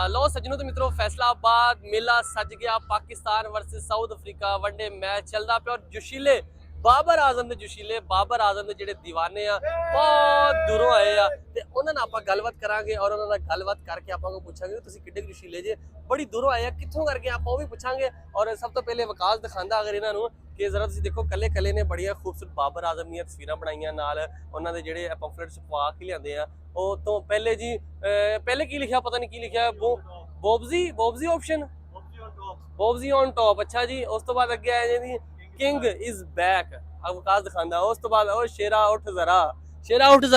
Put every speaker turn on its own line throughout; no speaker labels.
लो सज्जनों तो मित्रों फैसलाबाद मेला सज गया। Pakistan versus south Africa one day match चलता पे और जोशीले बाबर आजम ਦੇ जोशीले बाबर आजम ਦੇ ਜਿਹੜੇ दीवाने ਆ ਬਹੁਤ ਦੂਰੋਂ ਆਏ ਆ ਤੇ ਉਹਨਾਂ ਨਾਲ ਆਪਾਂ ਗੱਲਬਾਤ ਕਰਾਂਗੇ ਔਰ ਉਹਨਾਂ ਨਾਲ ਗੱਲਬਾਤ ਕਰਕੇ ਆਪਾਂ ਨੂੰ ਪੁੱਛਾਂਗੇ ਤੁਸੀਂ ਕਿੱਡੇ जोशीले ਜੇ ਬੜੀ ਦੂਰੋਂ ਆਏ ਆ ਕਿੱਥੋਂ ਕਰਕੇ ਆਪਾਂ ਉਹ ਵੀ ਪੁੱਛਾਂਗੇ। ਔਰ ਸਭ ਤੋਂ ਪਹਿਲੇ ਵਿਕਾਸ ਦਿਖਾਉਂਦਾ ਅਗਰ ਇਹਨਾਂ ਨੂੰ ਕਿ ਜ਼ਰਾ ਤੁਸੀਂ ਦੇਖੋ ਕੱਲੇ ਕੱਲੇ ਨੇ ਬੜੀਆਂ ਖੂਬਸੂਰਤ ਬਾਬਰ ਆਜ਼ਮ ਦੀਆਂ ਤਸਵੀਰਾਂ ਬਣਾਈਆਂ ਨਾਲ ਉਹਨਾਂ ਦੇ ਜਿਹੜੇ ਪੰਫਲੇਟਸ ਪਵਾ ਕੇ ਲਿਆਂਦੇ ਆ। ਉਹ ਤੋਂ ਪਹਿਲੇ ਜੀ ਪਹਿਲੇ ਕੀ ਲਿਖਿਆ ਪਤਾ ਨਹੀਂ ਕੀ ਲਿਖਿਆ ਬੋਬਜ਼ੀ ਆਪਸ਼ਨ ਬੋਬਜ਼ੀ ਔਨ ਟੌਪ। ਅੱਛਾ ਜੀ ਉਸ ਤੋਂ ਬਾਅਦ ਅੱਗੇ ਆਇਆ ਜੀ किंग इज बैक अवकाश दिखांदा। उस तो बाद ओ शेरा उठ जरा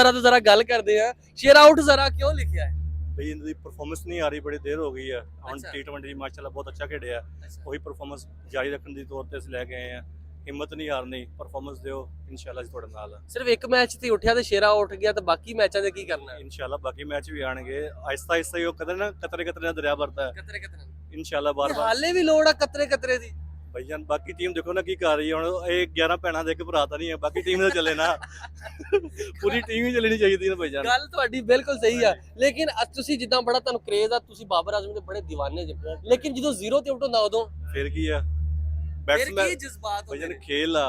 तो जरा गल करदे हैं शेरा उठ जरा क्यों लिखिया है
भाई इनकी परफॉर्मेंस नहीं आ रही बड़ी देर हो गई है। हम
अच्छा।
T20 माशाल्लाह बहुत अच्छा खेले है। वही परफॉर्मेंस जारी रखने की तौर पे ਅਸੀਂ ਲੈ ਕੇ ਆਏ हैं। हिम्मत नहीं हारनी परफॉर्मेंस ਦਿਓ इंशाल्लाह ਤੁਹਾਡੇ ਨਾਲ।
सिर्फ एक मैच ਤੇ ਉੱਠਿਆ ਤੇ ਸ਼ੇਰਾ ਉੱਠ ਗਿਆ ਤੇ ਬਾਕੀ ਮੈਚਾਂ ਦੇ ਕੀ ਕਰਨਾ ਹੈ
इंशाल्लाह बाकी मैच भी आएंगे आहिस्ता आहिस्ता ही। वो कहते हैं ना कतरे कतरे ਨਾਲ ਦਰਿਆ ਭਰਦਾ ਹੈ।
ਕਤਰੇ
इंशाल्लाह बार बार
ਹਾਲੇ ਵੀ ਲੋੜ ਆ ਕਤਰੇ ਦੀ
ਭਾਈਜਾਨ ਬਾਕੀ ਟੀਮ ਦੇਖੋ ਨਾ ਕੀ ਕਰ ਰਹੀ ਹੈ। ਹੁਣ ਇਹ 11 ਭੈਣਾਂ ਦੇ ਇੱਕ ਭਰਾ ਤਾਂ ਨਹੀਂ ਹੈ। ਬਾਕੀ ਟੀਮ ਤਾਂ ਚੱਲੇ ਨਾ ਪੂਰੀ ਟੀਮ ਹੀ ਚੱਲਣੀ ਚਾਹੀਦੀ ਹੈ ਭਾਈਜਾਨ।
ਗੱਲ ਤੁਹਾਡੀ ਬਿਲਕੁਲ ਸਹੀ ਆ ਲੇਕਿਨ ਤੁਸੀਂ ਜਿੱਦਾਂ ਬੜਾ ਤੁਹਾਨੂੰ ਕ੍ਰੇਜ਼ ਆ ਤੁਸੀਂ ਬਾਬਰ ਆਜ਼ਮ ਦੇ ਬੜੇ دیਵਾਨੇ ਜੇ ਲੇਕਿਨ ਜਦੋਂ ਜ਼ੀਰੋ ਤੇ ਆਊਟ ਹੁੰਦਾ ਉਦੋਂ
ਫਿਰ ਕੀ ਆ
ਫਿਰ
ਬੈਟਸਮੈਨ
ਕੀ ਜਜ਼ਬਾਤ ਹੁੰਦੇ
ਭਾਈਜਾਨ
ਨੇ
ਖੇਲ ਆ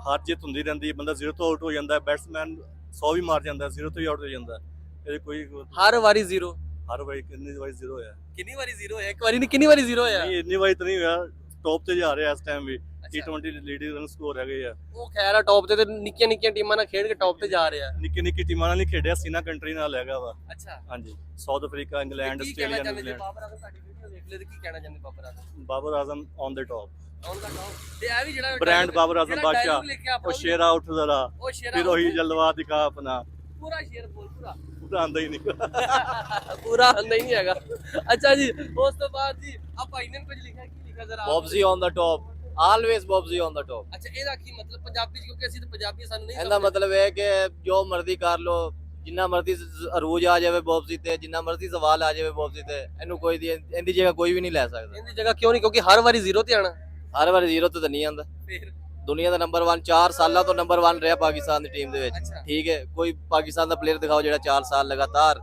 ਹਾਰ ਜਿੱਤ ਹੁੰਦੀ ਰਹਿੰਦੀ ਹੈ। ਬੰਦਾ ਜ਼ੀਰੋ ਤੋਂ ਆਊਟ ਹੋ ਜਾਂਦਾ ਹੈ ਬੈਟਸਮੈਨ 100 ਵੀ ਮਾਰ ਜਾਂਦਾ ਜ਼ੀਰੋ ਤੋਂ ਹੀ ਆਊਟ ਹੋ ਜਾਂਦਾ ਇਹ ਕੋਈ
ਹਰ ਵਾਰੀ ਜ਼ੀਰੋ
ਹਰ ਵਾਰੀ ਕਿੰਨੀ ਵਾਰੀ ਜ਼ੀਰੋ ਹੋਇਆ
ਕਿੰਨੀ ਵਾਰੀ ਜ਼ੀਰੋ ਹੋਇਆ ਇੱਕ ਵਾਰੀ ਨਹੀਂ ਕਿੰਨੀ ਵਾਰੀ ਜ਼ੀਰੋ ਹੋਇਆ
ਨਹੀਂ ਇੰਨੀ ਵਾਰੀ ਤਾਂ ਨਹੀਂ ਹੋਇਆ। ਟੌਪ ਤੇ ਜਾ ਰਿਹਾ ਇਸ ਟਾਈਮ ਵੀ T20 ਲੀਡਿੰਗ ਰਨ ਸਕੋਰ ਹੈਗੇ ਆ।
ਉਹ ਖੈਰ ਆ ਟੌਪ ਤੇ ਨਿੱਕੀਆਂ ਨਿੱਕੀਆਂ ਟੀਮਾਂ ਨਾਲ ਖੇਡ ਕੇ ਟੌਪ ਤੇ ਜਾ ਰਿਹਾ
ਨਿੱਕੀ ਨਿੱਕੀ ਟੀਮਾਂ ਨਾਲ ਨਹੀਂ ਖੇਡਿਆ ਸੀਨਾ ਕੰਟਰੀ ਨਾਲ ਹੈਗਾ ਵਾ।
ਅੱਛਾ
ਹਾਂਜੀ South Africa England Australia New Zealand.
Babar Azam ਤੁਹਾਡੀ ਵੀਡੀਓ ਦੇਖ ਲੈ ਤੇ ਕੀ ਕਹਿਣਾ ਚਾਹੁੰਦੇ Babar Azam
Babar Azam on the top
on the top ਤੇ ਇਹ ਵੀ ਜਿਹੜਾ
ਬ੍ਰਾਂਡ ਬਾਬਰ ਆਜ਼ਮ ਬਾਦਸ਼ਾਹ ਉਹ ਸ਼ੇਰਾ ਉੱਠ ਜ਼ਰਾ
ਉਹ ਸ਼ੇਰਾ
ਫਿਰ ਉਹੀ ਜਲਵਾ ਦਿਖਾ ਆਪਣਾ
ਪੂਰਾ ਸ਼ੇਰ ਬੋਲ ਪੂਰਾ
ਪੂਰਾ ਆਂਦਾ ਹੀ ਨਹੀਂ
ਪੂਰਾ ਆਂਦਾ ਹੀ ਨਹੀਂ ਹੈਗਾ। ਅੱਛਾ ਜੀ ਉਸ ਤੋਂ ਬਾਅਦ ਜੀ ਆ ਭਾਈ ਨੇ ਕੁਝ ਲਿਖਿਆ ਕੀ ਲਿਖਿਆ ਜ਼ਰਾ
ਬੌਬਜ਼ੀ ਔਨ ਦਾ ਟੌਪ ਆਲਵੇਜ਼ ਬੌਬਜ਼ੀ ਔਨ ਦਾ ਟੌਪ।
ਅੱਛਾ ਇਹਦਾ ਕੀ ਮਤਲਬ ਪੰਜਾਬੀ ਚ ਕਿਉਂਕਿ ਅਸੀਂ ਤਾਂ ਪੰਜਾਬੀ ਸਾਨੂੰ ਨਹੀਂ
ਇਹਦਾ ਮਤਲਬ ਹੈ ਕਿ ਜੋ ਮਰਜ਼ੀ ਕਰ ਲੋ ਜਿੰਨਾ ਮਰਜ਼ੀ ਅਰੂਜ ਆ ਜਾਵੇ ਬੌਬਜ਼ੀ ਤੇ ਜਿੰਨਾ ਮਰਜ਼ੀ ਸਵਾਲ ਆ ਜਾਵੇ ਬੌਬਜ਼ੀ ਤੇ ਇਹਨੂੰ ਕੋਈ ਦੀ ਇਹਦੀ ਜਗ੍ਹਾ ਕੋਈ ਵੀ ਨਹੀਂ ਲੈ ਸਕਦਾ।
ਇਹਦੀ ਜਗ੍ਹਾ ਕਿਉਂ ਨਹੀਂ ਕਿਉਂਕਿ ਹਰ ਵਾਰੀ ਜ਼ੀਰੋ ਤੇ ਆਣਾ
ਹਰ ਵਾਰ ਜ਼ੀਰੋ ਤੇ ਤਾਂ ਨਹੀਂ ਆਂਦਾ।
ਫਿਰ
ਦੁਨੀਆ ਦਾ ਨੰਬਰ 1 4 ਸਾਲਾਂ ਤੋਂ ਨੰਬਰ 1 ਰਿਹਾ ਪਾਕਿਸਤਾਨ ਦੀ ਟੀਮ ਦੇ ਵਿੱਚ।
ਅੱਛਾ
ਠੀਕ ਹੈ ਕੋਈ ਪਾਕਿਸਤਾਨ ਦਾ ਪਲੇਅਰ ਦਿਖਾਓ ਜਿਹੜਾ 4 ਸਾਲ ਲਗਾਤਾਰ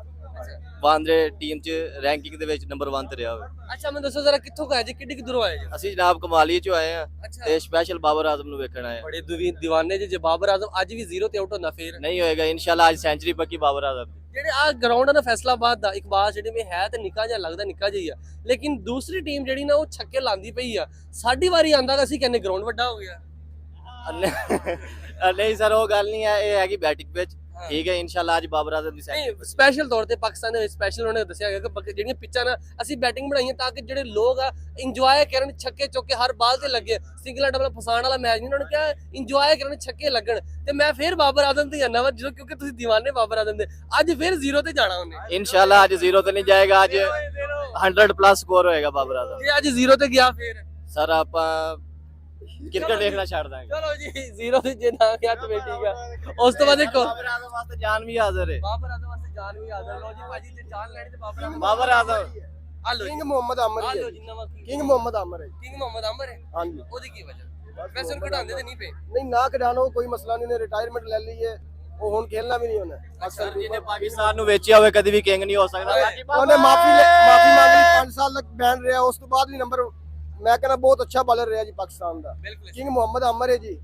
ਵਾਂਦਰੇ ਟੀਮ 'ਚ ਰੈਂਕਿੰਗ ਦੇ ਵਿੱਚ ਨੰਬਰ 1 ਤੇ ਰਿਹਾ ਹੋਵੇ।
ਅੱਛਾ ਮੈਨੂੰ ਦੱਸੋ ਜ਼ਰਾ ਕਿੱਥੋਂ ਆਏ ਜੀ ਕਿੱਡੀ ਦੂਰੋਂ ਆਏ ਜੀ
ਅਸੀਂ ਜਨਾਬ ਕਮਾਲੀਏ 'ਚੋਂ ਆਏ ਆ
ਅੱਛਾ
ਤੇ ਸਪੈਸ਼ਲ ਬਾਬਰ ਆਜ਼ਮ ਨੂੰ ਵੇਖਣ ਆਏ ਆ।
ਬੜੇ ਦੀਵਾਨੇ ਜੇ ਬਾਬਰ ਆਜ਼ਮ ਅੱਜ ਵੀ ਜ਼ੀਰੋ ਤੇ ਆਊਟ ਹੁੰਦਾ ਫੇਰ
ਨਹੀਂ ਹੋਏਗਾ ਇਨਸ਼ਾਅੱਲਾ ਅੱਜ ਸੈਂਚਰੀ ਪੱਕੀ ਬਾਬਰ ਆਜ਼ਮ ਦੀ।
ਜਿਹੜੇ ਆ ਗਰਾਊਂਡ ਆ ਨਾ ਫੈਸਲਾਬਾਦ ਦਾ ਇਕਬਾਲ ਜਿਹੜੇ ਵਿੱਚ ਹੈ ਤੇ ਨਿੱਕਾ ਜਿਹਾ ਲੱਗਦਾ ਨਿੱਕਾ ਜਿਹਾ ਲੇਕਿਨ ਦੂਸਰੀ ਟੀਮ ਜਿਹੜੀ ਨਾ ਉਹ ਛੱਕੇ ਲਾਂਦੀ ਪਈ ਆ। ਸਾਡੀ ਵਾਰੀ ਆਂਦਾ ਤਾਂ ਅਸੀਂ ਕਹਿੰਦੇ ਗਰਾਊਂਡ ਵੱਡਾ ਹੋ ਗਿਆ।
ਨਹੀਂ ਸਰ ਉਹ ਗੱਲ ਨਹੀਂ ਹੈ ਇਹ ਹੈਗੀ ਬੈਟਿੰਗ ਵਿੱਚ। ਠੀਕ ਹੈ ਇਨਸ਼ਾਅੱਲਾ ਅੱਜ ਬਾਬਰ ਆਜ਼ਮ ਦੀ
ਨਹੀਂ ਸਪੈਸ਼ਲ ਤੌਰ ਤੇ ਪਾਕਿਸਤਾਨ ਦੇ ਵਿੱਚ ਸਪੈਸ਼ਲ ਉਹਨੇ ਦੱਸਿਆ ਗਿਆ ਕਿ ਜਿਹੜੀਆਂ ਪਿੱਚਾਂ ਨਾ ਅਸੀਂ ਬੈਟਿੰਗ ਬਣਾਈਆਂ ਤਾਂ ਕਿ ਜਿਹੜੇ ਲੋਕ ਆ ਇੰਜੋਏ ਕਰਨ ਛੱਕੇ ਚੌਕੇ ਹਰ ਬਾਲ ਤੇ ਲੱਗੇ ਸਿੰਗਲ ਡਬਲ ਫਸਾਣ ਵਾਲਾ ਮੈਚ ਨਹੀਂ ਉਹਨਾਂ ਨੇ ਕਿਹਾ ਇੰਜੋਏ ਕਰਨ ਛੱਕੇ ਲੱਗਣ ਤੇ ਮੈਂ ਫਿਰ ਬਾਬਰ ਆਜ਼ਮ ਤੇ ਜਾਣਾ ਵਾ ਜਦੋਂ ਕਿਉਂਕਿ ਤੁਸੀਂ دیਵਾਨੇ ਬਾਬਰ ਆਜ਼ਮ ਦੇ ਅੱਜ ਫਿਰ ਜ਼ੀਰੋ ਤੇ ਜਾਣਾ ਉਹਨੇ
ਇਨਸ਼ਾਅੱਲਾ ਅੱਜ ਜ਼ੀਰੋ ਤੇ ਨਹੀਂ ਜਾਏਗਾ ਅੱਜ 100 ਪਲੱਸ ਸਕੋਰ ਹੋਏਗਾ ਬਾਬਰ ਆਜ਼ਮ।
ਜੇ ਅੱਜ ਜ਼ੀਰੋ ਤੇ ਗਿਆ ਫਿਰ
ਸਰ ਆਪਾਂ ਕ੍ਰਿਕਟ ਦੇਖਣਾ ਛੱਡ ਦਾਂਗੇ।
ਚਲੋ ਜੀ ਜ਼ੀਰੋ ਤੇ ਜੇ ਨਾ ਗਿਆ ਤੇ ਠੀਕ ਆ। ਉਸ ਤੋਂ ਬਾਅਦ ਦੇਖੋ
ਬਾਬਰ ਆਜ਼ਮ ਵਾਸਤੇ ਜਾਨ ਵੀ ਹਾਜ਼ਰ ਹੈ।
ਬਾਬਰ ਆਜ਼ਮ ਵਾਸਤੇ ਜਾਨ ਵੀ ਹਾਜ਼ਰ ਲੋ ਜੀ ਭਾਜੀ ਜੇ ਜਾਨ ਲੈਣੀ ਤੇ
ਬਾਬਰ ਆਜ਼ਮ
ਆਲੋ
किंग मोहम्मद आमर
ਆਲੋ
है
ਜਿੰਨਾ ਵਾ
किंग मोहम्मद आमर है
ਕਿੰਗ ਮੁਹੰਮਦ ਆਮਰ ਹੈ
हाँ जी।
ਉਹਦੀ ਕੀ ਵਜ੍ਹਾ ਵੈਸੇ ਉਹਨੂੰ ਘਟਾਉਂਦੇ ਤੇ ਨਹੀਂ ਪਏ
नहीं ना कढ़ानो कोई मसला नहीं ने रिटायरमेंट ले ली है वो हुन खेलना भी नहीं होना अक्सर
ਜਿਹਨੇ ਪਾਕਿस्तान ਨੂੰ ਵੇਚਿਆ ਹੋਵੇ ਕਦੀ ਵੀ ਕਿੰਗ ਨਹੀਂ ਹੋ ਸਕਦਾ।
ਉਹਨੇ ਮਾਫੀ ਮੰਗ ਲਈ 5 ਸਾਲ ਤੱਕ ਬੈਨ ਰਿਹਾ ਉਸ ਤੋਂ ਬਾਅਦ ਵੀ ਨੰਬਰ ਮੈਂ ਕਹਿੰਦਾ ਬਹੁਤ ਅੱਛਾ ਬਾਲਰ ਰਿਹਾ ਜੀ ਪਾਕਿਸਤਾਨ ਦਾ
ਬਿਲਕੁਲ
ਕਿੰਗ ਮੁਹੰਮਦ ਆਮਰ ਹੈ ਜੀ।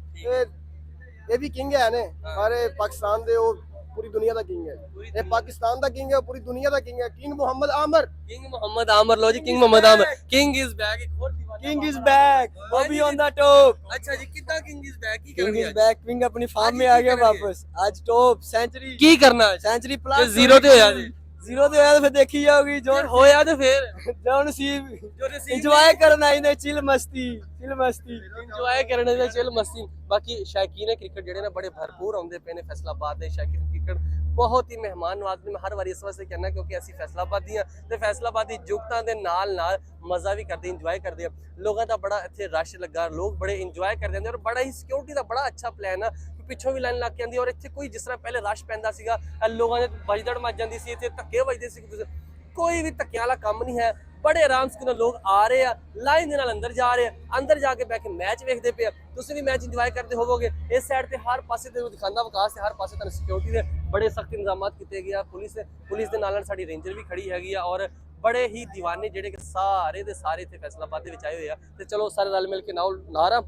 ਇਹ ਵੀ ਕਿੰਗ ਹੈ ਨੇ ਸਾਰੇ ਪਾਕਿਸਤਾਨ ਦੇ ਉਹ ਪੂਰੀ ਦੁਨੀਆ ਦਾ ਕਿੰਗ ਹੈ। ਇਹ ਪਾਕਿਸਤਾਨ ਦਾ ਕਿੰਗ ਹੈ ਪੂਰੀ ਦੁਨੀਆ ਦਾ ਕਿੰਗ ਹੈ ਕਿੰਗ ਮੁਹੰਮਦ ਆਮਰ।
ਕਿੰਗ ਮੁਹੰਮਦ ਆਮਰ ਲੋ ਜੀ king Muhammad Amir king is back ਇੱਕ ਹੋਰ ਦੀਵਾਨਾ
king is back Bobby on the top.
ਅੱਛਾ ਜੀ ਕਿੱਦਾਂ ਕਿੰਗ ਇਜ਼ ਬੈਕ ਕੀ
किंग
ਕਰਨਗੇ
इज
ਅੱਜ?
बैक किंग अपनी फॉर्म
आज
में आ
की
गया
करेंगे?
वापस आज टॉप सेंचुरी
ਕੀ ਕਰਨਾ ਅੱਜ?
सेंचुरी
ਜੇ
प्लस
ਜ਼ੀਰੋ ਤੇ ਹੋਇਆ ਜੀ
जीरो तो यार फिर देखी जाओगी जो
ਜੇ ਹੋਇਆ ਤੇ ਫੇਰ
जो नसीब
ਜੋ ਨਸੀਬ
एंजॉय करना ही नहीं चिल मस्ती
ਇੰਜੋਏ ਕਰਨ ਦੇ ਚਿਲ ਮਸਤੀ। ਬਾਕੀ ਸ਼ੌਕੀਨ ਕ੍ਰਿਕਟ ਜਿਹੜੇ ਨੇ ਬੜੇ ਭਰਪੂਰ ਆਉਂਦੇ ਪਏ ਨੇ ਫੈਸਲਾਬਾਦ ਦੇ ਸ਼ੌਕੀਨ ਕ੍ਰਿਕਟ ਬਹੁਤ ਹੀ ਮਹਿਮਾਨ ਨਵਾਜ਼ ਨੇ। ਮੈਂ ਹਰ ਵਾਰੀ ਇਸ ਵਾਸਤੇ ਕਹਿੰਦਾ ਕਿਉਂਕਿ ਅਸੀਂ ਫੈਸਲਾਬਾਦੀ ਹਾਂ ਤੇ ਫੈਸਲਾਬਾਦੀ ਜੁਗਤਾਂ ਦੇ ਨਾਲ ਨਾਲ ਮਜ਼ਾ ਵੀ ਕਰਦੇ ਇੰਜੋਏ ਕਰਦੇ ਆ। ਲੋਕਾਂ ਦਾ ਬੜਾ ਇੱਥੇ ਰਸ਼ ਲੱਗਾ ਲੋਕ ਬੜੇ ਇੰਜੋਏ ਕਰਦੇ ਨੇ ਔਰ ਬੜਾ ਹੀ ਸਿਕਿਉਰਿਟੀ ਦਾ ਬੜਾ ਅੱਛਾ ਪਲਾਨ ਆ। ਪਿੱਛੋਂ ਵੀ ਲਾਈਨ ਲੱਗ ਕੇ ਆਉਂਦੀ ਔਰ ਇੱਥੇ ਕੋਈ ਜਿਸ ਤਰ੍ਹਾਂ ਪਹਿਲੇ ਰਸ਼ ਪੈਂਦਾ ਸੀਗਾ ਲੋਕਾਂ ਦੇ ਭਜਦੜ ਮੱਚ ਜਾਂਦੀ ਸੀ ਇੱਥੇ ਧੱਕੇ ਵੱਜਦੇ ਸੀ ਕੋਈ ਵੀ ਧੱਕਿਆਂ ਵਾਲਾ ਕੰਮ ਨਹੀਂ ਹੈ। बड़े आराम से लोग आ रहे हैं लाइन दे नाल अंदर जा रहे हैं अंदर जाके बैठ के मैच वेखते पे तुसीं भी मैच इंजॉय करते होवोगे। इस साइड ते हर पासे ते दिखांदा विकास ते हर पासे तुहानूं सिक्योरिटी दे बड़े सख्त इंतजामात किए गए। पुलिस दे नाल साडी रेंजर भी खड़ी हैगी और ਬੜੇ ਹੀ دیਵਾਨੇ ਜਿਹੜੇ ਕਿ ਸਾਰੇ ਦੇ ਸਾਰੇ ਇੱਥੇ ਫੈਸਲਾਬਾਦ ਦੇ ਵਿੱਚ ਆਏ ਹੋਏ ਆ। ਤੇ ਚਲੋ ਸਾਰੇ ਰਲ ਮਿਲ ਕੇ ਨਾਰਾ,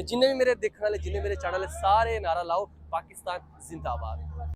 ਜਿੰਨੇ ਵੀ ਮੇਰੇ ਦੇਖਣ ਵਾਲੇ, ਜਿੰਨੇ ਮੇਰੇ ਚੈਨਲ ਵਾਲੇ, ਸਾਰੇ ਨਾਰਾ ਲਾਓ, ਪਾਕਿਸਤਾਨ ਜ਼ਿੰਦਾਬਾਦ।